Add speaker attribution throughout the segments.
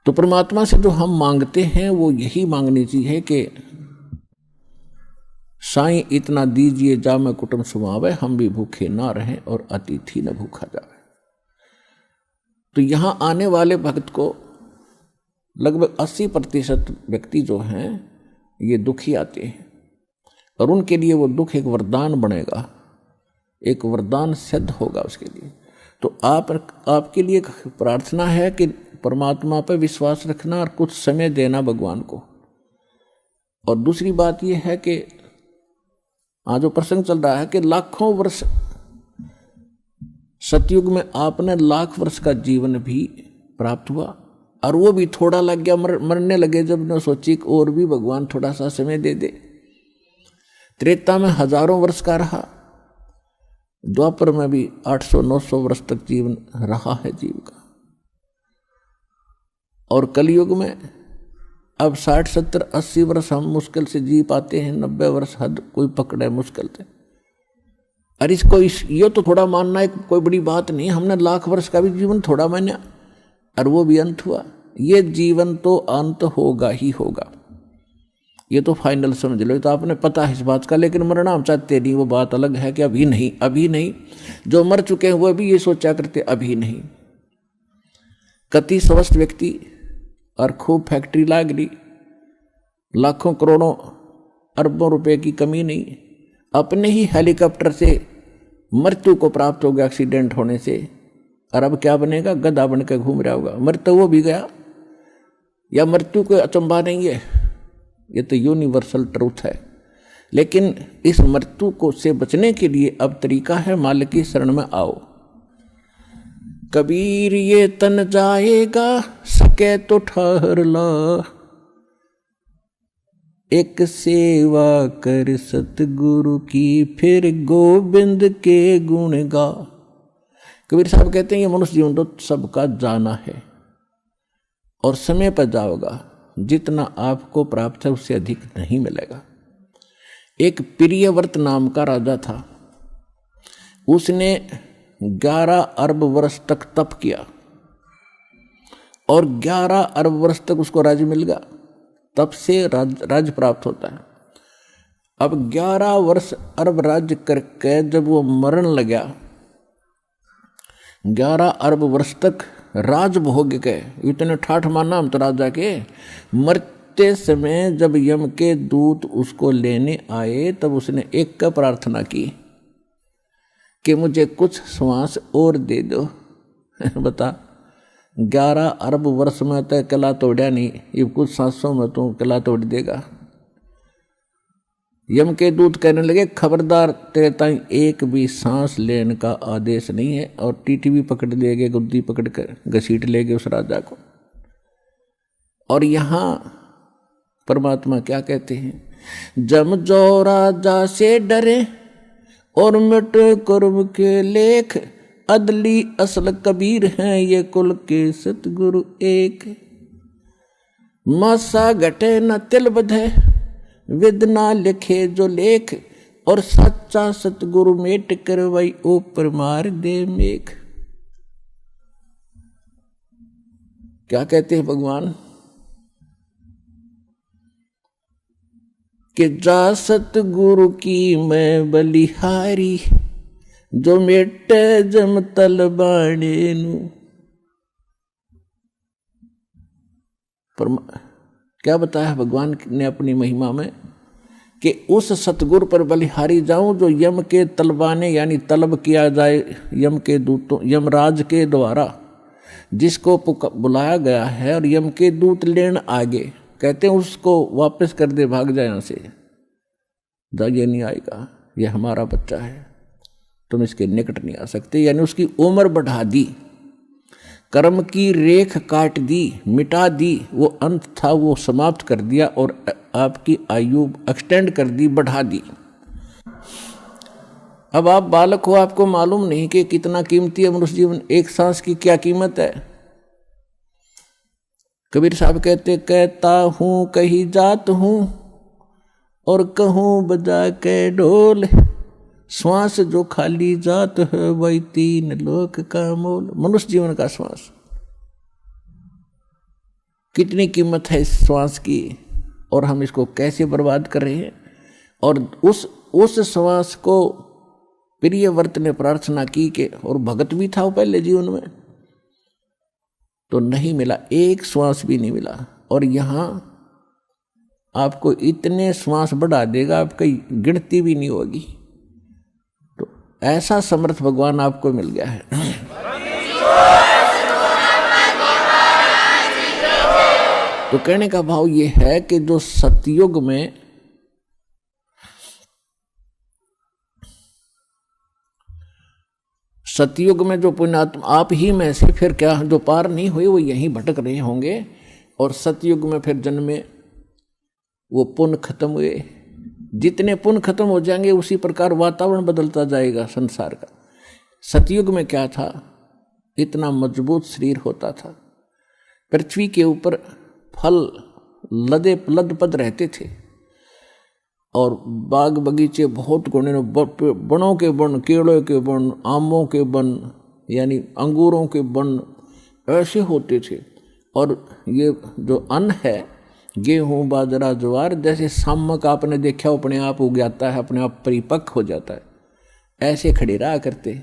Speaker 1: तो परमात्मा से जो हम मांगते हैं वो यही मांगनी चाहिए कि साईं इतना दीजिए जा मैं कुटुंब सुमावे, हम भी भूखे ना रहें और अतिथि न भूखा जावे। तो यहां आने वाले भक्त को लगभग 80% व्यक्ति जो हैं ये दुखी आते हैं और उनके लिए वो दुख एक वरदान बनेगा, एक वरदान सिद्ध होगा उसके लिए। तो आपके लिए प्रार्थना है कि परमात्मा पर विश्वास रखना और कुछ समय देना भगवान को। और दूसरी बात यह है कि आज जो प्रसंग चल रहा है कि लाखों वर्ष सतयुग में आपने लाख वर्ष का जीवन भी प्राप्त हुआ और वो भी थोड़ा लग गया, मरने लगे जब न सोची और भी भगवान थोड़ा सा समय दे दे। त्रेता में हजारों वर्ष का रहा, द्वापर में भी 800-900 वर्ष तक जीवन रहा है जीव का, और कलयुग में अब 60-70-80 वर्ष हम मुश्किल से जी पाते हैं, 90 वर्ष हद कोई पकड़े मुश्किल से। अरे ये तो थोड़ा मानना है कोई बड़ी बात नहीं, हमने लाख वर्ष का भी जीवन थोड़ा माना और वो भी अंत हुआ। ये जीवन तो अंत होगा ही होगा, ये तो फाइनल समझ लो, तो आपने पता है इस बात का। लेकिन मरना हम चाहते नहीं, वो बात अलग है कि अभी नहीं, अभी नहीं। जो मर चुके हैं वो भी ये सोचा करते अभी नहीं। कति स्वस्थ व्यक्ति और खूब फैक्ट्री लाग रही, लाखों करोड़ों अरबों रुपए की कमी नहीं, अपने ही हेलीकॉप्टर से मृत्यु को प्राप्त हो गया एक्सीडेंट होने से, और अब क्या बनेगा, गधा बन के घूम रहा होगा। मृत्यु वो भी गया, या मृत्यु कोई अचंभा नहीं है, ये तो यूनिवर्सल ट्रूथ है। लेकिन इस मृत्यु को से बचने के लिए अब तरीका है, मालिक की शरण में आओ। कबीर ये तन जाएगा, सके तो ठहर ला, एक सेवा कर सतगुरु की, फिर गोविंद के गुण गा। कबीर साहब कहते हैं ये मनुष्य जीवन तो सबका जाना है और समय पर जाओगा, जितना आपको प्राप्त है उससे अधिक नहीं मिलेगा। एक प्रियव्रत नाम का राजा था, उसने 11 अरब वर्ष तक तप किया और 11 अरब वर्ष तक उसको राज्य मिल गया। तप से राज्य प्राप्त होता है। अब 11 वर्ष अरब राज्य करके जब वो मरण लगा, 11 अरब वर्ष तक राज भोग के, इतने ठाठ माना हम तो राजा के। मरते समय जब यम के दूत उसको लेने आए तब उसने एक का प्रार्थना की कि मुझे कुछ श्वास और दे दो। बता, 11 अरब वर्ष में तो किला तोड़ा नहीं, ये कुछ सांसों में तो किला तोड़ देगा। यम के दूत कहने लगे खबरदार, तेरे ताई एक भी सांस लेने का आदेश नहीं है, और टीटी भी पकड़ लेगे, गुद्दी पकड़ कर घसीट लेगे उस राजा को। और यहां परमात्मा क्या कहते हैं, जम जो राजा से डरे और मिट कर्म के लेख, अदली असल कबीर हैं ये कुल के सतगुरु एक। मासा घटे न तिल बधे, विद ना लिखे जो लेख, और सच्चा सतगुरु मेट करवाई ऊपर मार दे मेघ। क्या कहते हैं भगवान कि जा सतगुरु की मैं बलिहारी, जो मेटे जम तल बाणे नू। क्या बताया भगवान ने अपनी महिमा में कि उस सतगुरु पर बलिहारी जाऊं जो यम के तलबाने यानी तलब किया जाए यम के दूतों, यमराज के द्वारा जिसको बुलाया गया है, और यम के दूत लेन आगे कहते हैं उसको वापस कर दे, भाग जाए यहां से, ये नहीं आएगा, ये हमारा बच्चा है, तुम इसके निकट नहीं आ सकते। यानी उसकी उम्र बढ़ा दी, कर्म की रेख काट दी, मिटा दी, वो अंत था वो समाप्त कर दिया, और आपकी आयु एक्सटेंड कर दी, बढ़ा दी। अब आप बालक हो, आपको मालूम नहीं कि कितना कीमती है मनुष्य जीवन, एक सांस की क्या कीमत है। कबीर साहब कहता हूं कहीं जात हूं और कहूं बजा के ढोल, श्वास जो खाली जात है वही 3 लोक का मोल। मनुष्य जीवन का श्वास कितनी कीमत है इस श्वास की, और हम इसको कैसे बर्बाद कर रहे हैं। और उस श्वास को प्रियव्रत ने प्रार्थना की कि, और भगत भी था वो पहले जीवन में, तो नहीं मिला, एक श्वास भी नहीं मिला। और यहाँ आपको इतने श्वास बढ़ा देगा, आपकी गिनती भी नहीं होगी। तो ऐसा समर्थ भगवान आपको मिल गया है। तो कहने का भाव ये है कि जो सतयुग में जो पुण्यात्मा आप ही में से फिर क्या जो पार नहीं हुए वो यहीं भटक रहे होंगे, और सतयुग में फिर जन्मे, वो पुण्य खत्म हुए। जितने पुण्य खत्म हो जाएंगे उसी प्रकार वातावरण बदलता जाएगा संसार का। सतयुग में क्या था, इतना मजबूत शरीर होता था, पृथ्वी के ऊपर फल लदपद रहते थे, और बाग बगीचे बहुत गुणे, बनों के बन, केलों के बन, आमों के बन, यानी अंगूरों के बन ऐसे होते थे। और ये जो अन्न है, गेहूँ बाजरा ज्वार, जैसे सामक आपने देखा अपने आप उग जाता है, अपने आप परिपक्व हो जाता है, ऐसे खड़े रहा करते।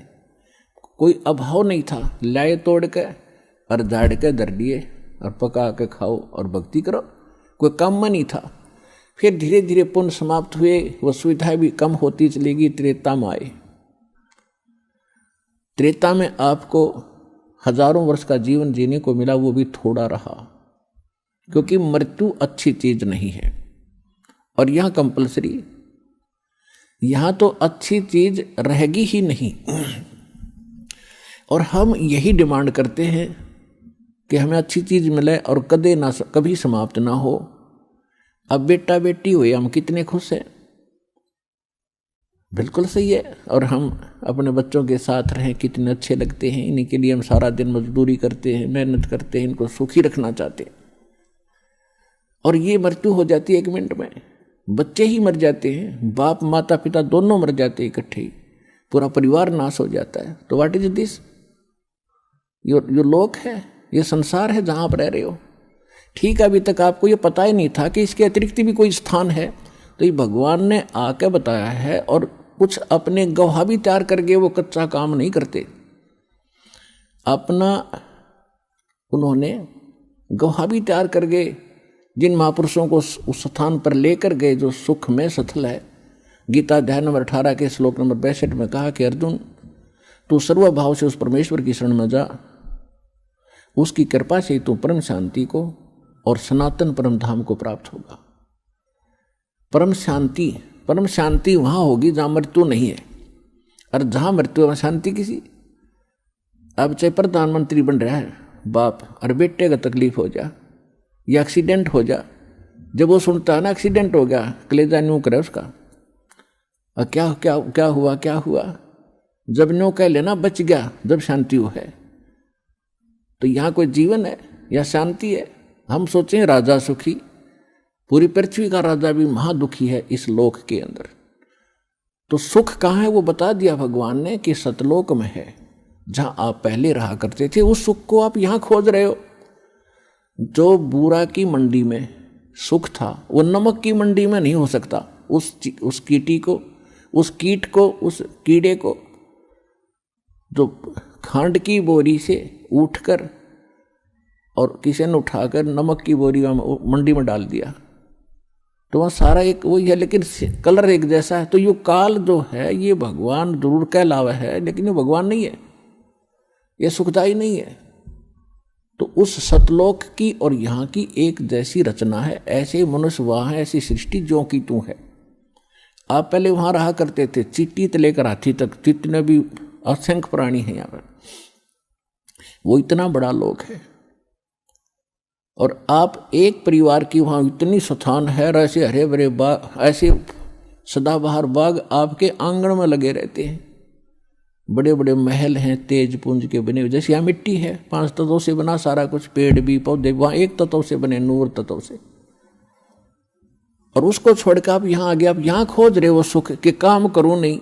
Speaker 1: कोई अभाव नहीं था, लाए तोड़ के और झाड़ के धर लिए और पका के खाओ और भक्ति करो, कोई कम नहीं था। फिर धीरे धीरे पुण्य समाप्त हुए, वो सुविधाएं भी कम होती चली गई। त्रेता में आए। त्रेता में आपको हजारों वर्ष का जीवन जीने को मिला, वो भी थोड़ा रहा, क्योंकि मृत्यु अच्छी चीज नहीं है। और यहां कंपलसरी, यहां तो अच्छी चीज रहेगी ही नहीं। और हम यही डिमांड करते हैं कि हमें अच्छी चीज मिले और कभी समाप्त ना हो। अब बेटा बेटी हुए, हम कितने खुश हैं, बिल्कुल सही है। और हम अपने बच्चों के साथ रहें, कितने अच्छे लगते हैं। इन्हीं के लिए हम सारा दिन मजदूरी करते हैं, मेहनत करते हैं, इनको सुखी रखना चाहते हैं। और ये मृत्यु हो जाती है 1 मिनट में। बच्चे ही मर जाते हैं, बाप माता पिता दोनों मर जाते हैं इकट्ठे ही, पूरा परिवार नाश हो जाता है। तो व्हाट इज दिस? यो लोक है, ये संसार है जहां आप रह रहे हो। ठीक है, अभी तक आपको ये पता ही नहीं था कि इसके अतिरिक्त भी कोई स्थान है। तो ये भगवान ने आके बताया है, और कुछ अपने गवाह भी तैयार करके वो कच्चा काम नहीं करते। अपना उन्होंने गवाह भी तैयार करके जिन महापुरुषों को उस स्थान पर लेकर गए जो सुख में सथल है। गीता अध्याय नंबर 18 के श्लोक नंबर 62 में कहा कि अर्जुन, तू सर्वभाव से उस परमेश्वर की शरण में जा, उसकी कृपा से तू परम शांति को और सनातन परम धाम को प्राप्त होगा। परम शांति वहां होगी जहां मृत्यु नहीं है, और जहां मृत्यु है शांति किसी। अब चाहे प्रधानमंत्री बन रहा है बाप, और बेटे का तकलीफ हो जा या एक्सीडेंट हो जा, जब वो सुनता है ना एक्सीडेंट हो गया, कलेजा न्यू करे उसका, और क्या हुआ, जब न्यू कह लेना बच गया, जब शांति हो है। तो यहाँ कोई जीवन है या शांति है? हम सोचें राजा सुखी, पूरी पृथ्वी का राजा भी महादुखी है इस लोक के अंदर। तो सुख कहाँ है वो बता दिया भगवान ने कि सतलोक में है, जहां आप पहले रहा करते थे। उस सुख को आप यहां खोज रहे हो। जो बूरा की मंडी में सुख था वो नमक की मंडी में नहीं हो सकता। उस कीट को, उस कीड़े को जो खांड की बोरी से उठकर और किसी ने उठाकर नमक की बोरी मंडी में डाल दिया, तो वहाँ सारा एक वही है, लेकिन कलर एक जैसा है। तो ये काल जो है ये भगवान जरूर कहलावा है, लेकिन ये भगवान नहीं है, ये सुखदाई नहीं है। तो उस सतलोक की और यहाँ की एक जैसी रचना है। ऐसे मनुष्य वहाँ है, ऐसी सृष्टि जो की तू है। आप पहले वहाँ रहा करते थे, चींटी से लेकर हाथी तक जितने भी असंख्य प्राणी हैं यहाँ पर, वो इतना बड़ा लोक है। और आप एक परिवार की वहाँ इतनी स्थान है, और ऐसे हरे भरे बाग, ऐसे सदाबहार बाग आपके आंगन में लगे रहते हैं। बड़े बड़े महल हैं तेज पुंज के बने हुए, जैसे यहाँ मिट्टी है 5 तत्वों से बना सारा कुछ, पेड़ भी पौधे, वहाँ 1 तत्व से बने, नूर तत्व से। और उसको छोड़कर आप यहाँ आ गए, आप यहाँ खोज रहे हो सुख के, काम करूँ नहीं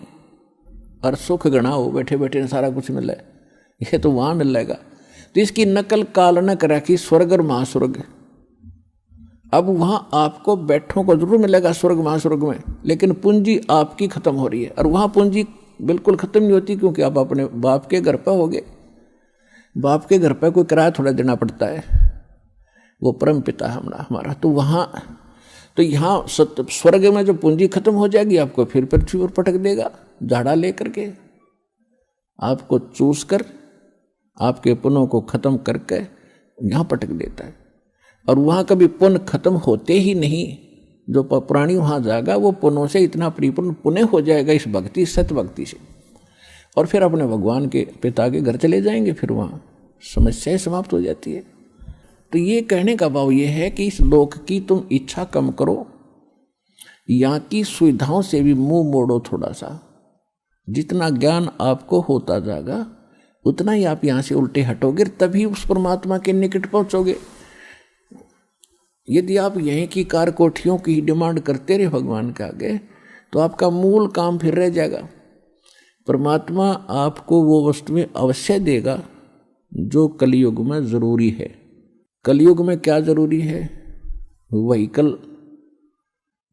Speaker 1: और सुख गणा हो, बैठे बैठे सारा कुछ मिल रहा है, ये तो वहाँ मिल जाएगा। तो इसकी नकल काल न करा कि स्वर्ग और महास्वर्ग, अब वहां आपको बैठों को जरूर मिलेगा स्वर्ग महास्वर्ग में, लेकिन पूंजी आपकी खत्म हो रही है। और वहां पूंजी बिल्कुल खत्म नहीं होती, क्योंकि आप अपने बाप के घर पर होगे। बाप के घर पर कोई किराया थोड़ा देना पड़ता है, वो परम पिता है हमारा। तो वहां तो यहाँ स्वर्ग में जो पूंजी खत्म हो जाएगी, आपको फिर पृथ्वी पर पटक देगा झाड़ा लेकर के, आपको चूस कर आपके पुण्यों को खत्म करके यहाँ पटक देता है। और वहाँ कभी पुण्य खत्म होते ही नहीं। जो प्राणी वहाँ जाएगा वो पुण्यों से इतना परिपूर्ण पुण्य हो जाएगा इस भक्ति सत्य भक्ति से, और फिर अपने भगवान के पिता के घर चले जाएंगे। फिर वहाँ समस्याएं समाप्त हो जाती है। तो ये कहने का भाव ये है कि इस लोक की तुम इच्छा कम करो, यहाँ की सुविधाओं से भी मुंह मोड़ो थोड़ा सा। जितना ज्ञान आपको होता जाएगा उतना ही आप यहाँ से उल्टे हटोगे, तभी उस परमात्मा के निकट पहुँचोगे। यदि आप यहीं की कार कोठियों की डिमांड करते रहे भगवान के आगे, तो आपका मूल काम फिर रह जाएगा। परमात्मा आपको वो वस्तुएं अवश्य देगा जो कलयुग में जरूरी है। कलयुग में क्या जरूरी है? व्हीकल,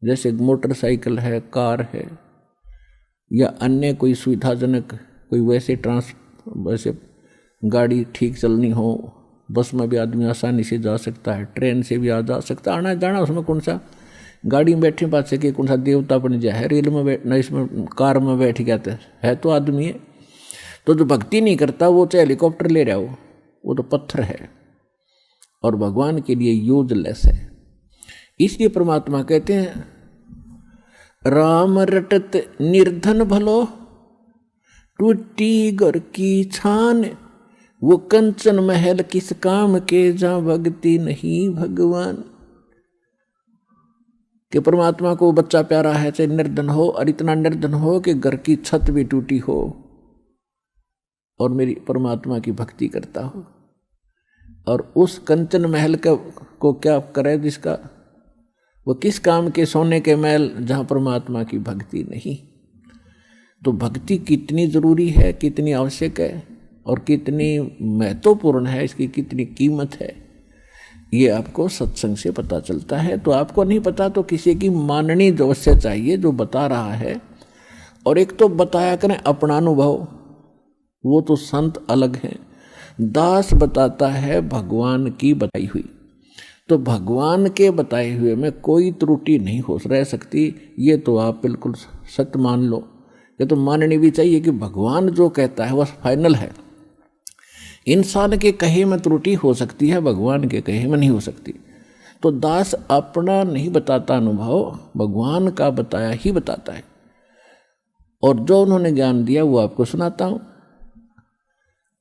Speaker 1: जैसे मोटरसाइकिल है, कार है, या अन्य कोई सुविधाजनक कोई वैसे गाड़ी ठीक चलनी हो। बस में भी आदमी आसानी से जा सकता है, ट्रेन से भी जा सकता है, आना जाना उसमें कौन सा गाड़ी में बैठे बात से कि कौन सा देवता बन जाए, रेल में बैठना, इसमें कार में बैठ गया है तो आदमी है। तो जो भक्ति नहीं करता वो चाहे हेलीकॉप्टर ले रहा हो, वो तो पत्थर है और भगवान के लिए यूजलेस है। इसलिए परमात्मा कहते हैं, राम रटत निर्धन भलो, टूटी घर की छान, वो कंचन महल किस काम के, जहां भक्ति नहीं भगवान। कि परमात्मा को बच्चा प्यारा है, चाहे निर्धन हो, और इतना निर्धन हो कि घर की छत भी टूटी हो और मेरी परमात्मा की भक्ति करता हो। और उस कंचन महल को क्या करे, जिसका वो किस काम के, सोने के महल जहां परमात्मा की भक्ति नहीं। तो भक्ति कितनी जरूरी है, कितनी आवश्यक है और कितनी महत्वपूर्ण है, इसकी कितनी कीमत है, ये आपको सत्संग से पता चलता है। तो आपको नहीं पता तो किसी की माननी अवश्य चाहिए जो बता रहा है। और एक तो बताया करें अपना अनुभव, वो तो संत अलग हैं। दास बताता है भगवान की बताई हुई। तो भगवान के बताए हुए में कोई त्रुटि नहीं हो रह सकती, ये तो आप बिल्कुल सत्य मान लो। ये तो माननी भी चाहिए कि भगवान जो कहता है वह फाइनल है। इंसान के कहे में त्रुटि हो सकती है, भगवान के कहे में नहीं हो सकती। तो दास अपना नहीं बताता अनुभव, भगवान का बताया ही बताता है। और जो उन्होंने ज्ञान दिया वो आपको सुनाता हूँ।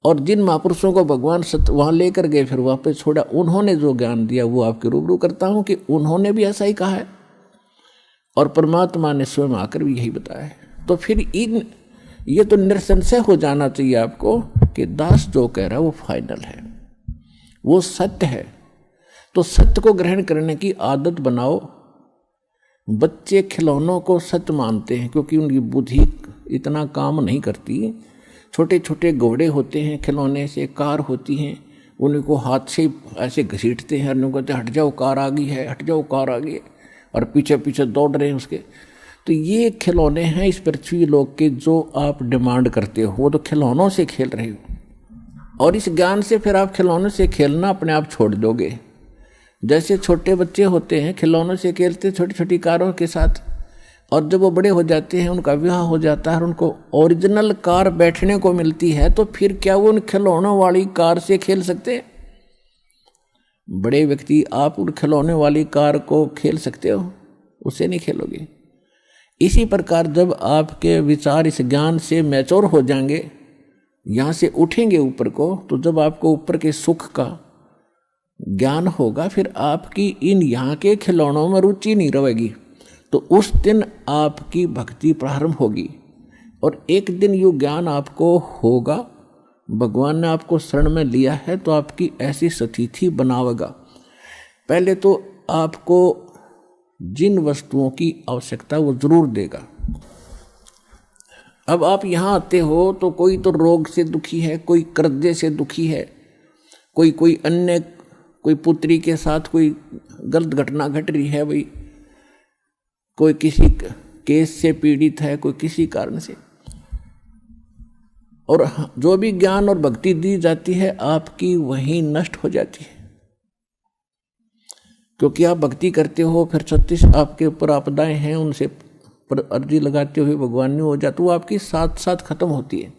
Speaker 1: और जिन महापुरुषों को भगवान सत्य वहाँ लेकर गए फिर वापस छोड़ा, उन्होंने जो ज्ञान दिया वो आपके रूबरू करता हूँ कि उन्होंने भी ऐसा ही कहा है और परमात्मा ने स्वयं आकर भी यही बताया है। तो फिर ये तो निसंशय हो जाना चाहिए आपको कि दास जो कह रहा है वो फाइनल है, वो सत्य है। तो सत्य को ग्रहण करने की आदत बनाओ। बच्चे खिलौनों को सत्य मानते हैं क्योंकि उनकी बुद्धि इतना काम नहीं करती। छोटे छोटे घोड़े होते हैं, खिलौने से कार होती हैं, उनको हाथ से ऐसे घसीटते हैं, उनको कहते हट जाओ कार आ गई है, हट जाओ कार आ गई है, और पीछे पीछे दौड़ रहे हैं उसके। तो ये खिलौने हैं इस पृथ्वी लोक के जो आप डिमांड करते हो, वो तो खिलौनों से खेल रहे हो। और इस ज्ञान से फिर आप खिलौनों से खेलना अपने आप छोड़ दोगे। जैसे छोटे बच्चे होते हैं खिलौनों से खेलते छोटी छोटी कारों के साथ, और जब वो बड़े हो जाते हैं, उनका विवाह हो जाता है और उनको ओरिजिनल कार बैठने को मिलती है, तो फिर क्या वो उन खिलौनों वाली कार से खेल सकते हैं? बड़े व्यक्ति आप उन खिलौने वाली कार को खेल सकते हो? उससे नहीं खेलोगे। इसी प्रकार जब आपके विचार इस ज्ञान से मैच्योर हो जाएंगे, यहाँ से उठेंगे ऊपर को, तो जब आपको ऊपर के सुख का ज्ञान होगा, फिर आपकी इन यहाँ के खिलौनों में रुचि नहीं रहेगी। तो उस दिन आपकी भक्ति प्रारंभ होगी और एक दिन ये ज्ञान आपको होगा। भगवान ने आपको शरण में लिया है तो आपकी ऐसी स्थिति बनावेगा। पहले तो आपको जिन वस्तुओं की आवश्यकता वो जरूर देगा। अब आप यहाँ आते हो तो कोई तो रोग से दुखी है, कोई कर्जे से दुखी है, कोई अन्य कोई पुत्री के साथ कोई गलत घटना घट रही है भाई, कोई किसी केस से पीड़ित है, कोई किसी कारण से, और जो भी ज्ञान और भक्ति दी जाती है आपकी वहीं नष्ट हो जाती है, क्योंकि आप भक्ति करते हो, फिर 36 आपके ऊपर आपदाएं हैं, उनसे पर अर्जी लगाते हुए भगवान ने हो जाती, वो आपकी साथ साथ खत्म होती है।